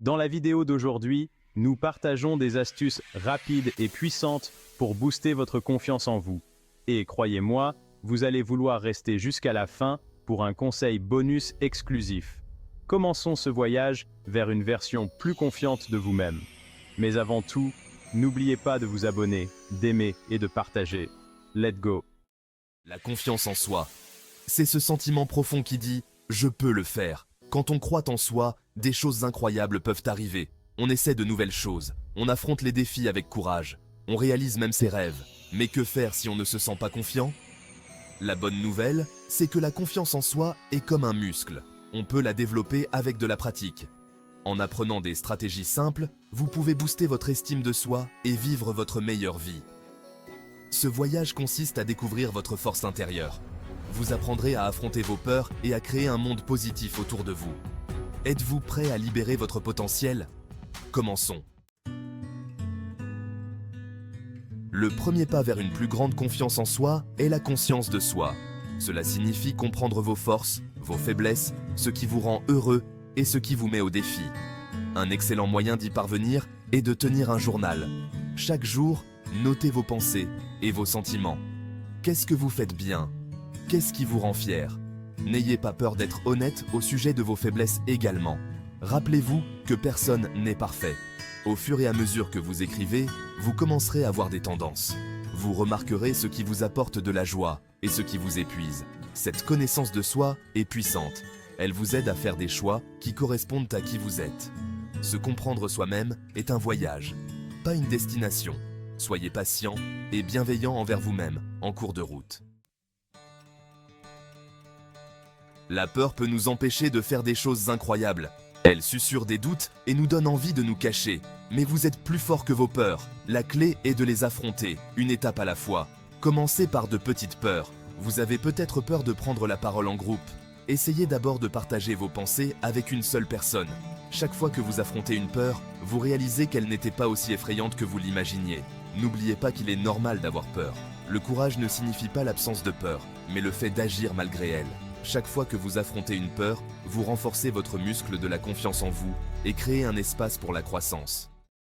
Dans la vidéo d'aujourd'hui, nous partageons des astuces rapides et puissantes pour booster votre confiance en vous. Et croyez-moi, vous allez vouloir rester jusqu'à la fin pour un conseil bonus exclusif. Commençons ce voyage vers une version plus confiante de vous-même. Mais avant tout, n'oubliez pas de vous abonner, d'aimer et de partager. Let's go! La confiance en soi, c'est ce sentiment profond qui dit « je peux le faire ». Quand on croit en soi, des choses incroyables peuvent arriver. On essaie de nouvelles choses, on affronte les défis avec courage, on réalise même ses rêves. Mais que faire si on ne se sent pas confiant? La bonne nouvelle, c'est que la confiance en soi est comme un muscle. On peut la développer avec de la pratique. En apprenant des stratégies simples, vous pouvez booster votre estime de soi et vivre votre meilleure vie. Ce voyage consiste à découvrir votre force intérieure. Vous apprendrez à affronter vos peurs et à créer un monde positif autour de vous. Êtes-vous prêt à libérer votre potentiel? Commençons. Le premier pas vers une plus grande confiance en soi est la conscience de soi. Cela signifie comprendre vos forces, vos faiblesses, ce qui vous rend heureux et ce qui vous met au défi. Un excellent moyen d'y parvenir est de tenir un journal. Chaque jour, notez vos pensées et vos sentiments. Qu'est-ce que vous faites bien? Qu'est-ce qui vous rend fier? N'ayez pas peur d'être honnête au sujet de vos faiblesses également. Rappelez-vous que personne n'est parfait. Au fur et à mesure que vous écrivez, vous commencerez à voir des tendances. Vous remarquerez ce qui vous apporte de la joie et ce qui vous épuise. Cette connaissance de soi est puissante. Elle vous aide à faire des choix qui correspondent à qui vous êtes. Se comprendre soi-même est un voyage, pas une destination. Soyez patient et bienveillant envers vous-même en cours de route. La peur peut nous empêcher de faire des choses incroyables. Elle susurre des doutes et nous donne envie de nous cacher. Mais vous êtes plus fort que vos peurs. La clé est de les affronter, une étape à la fois. Commencez par de petites peurs. Vous avez peut-être peur de prendre la parole en groupe. Essayez d'abord de partager vos pensées avec une seule personne. Chaque fois que vous affrontez une peur, vous réalisez qu'elle n'était pas aussi effrayante que vous l'imaginiez. N'oubliez pas qu'il est normal d'avoir peur. Le courage ne signifie pas l'absence de peur, mais le fait d'agir malgré elle. Chaque fois que vous affrontez une peur, vous renforcez votre muscle de la confiance en vous et créez un espace pour la croissance.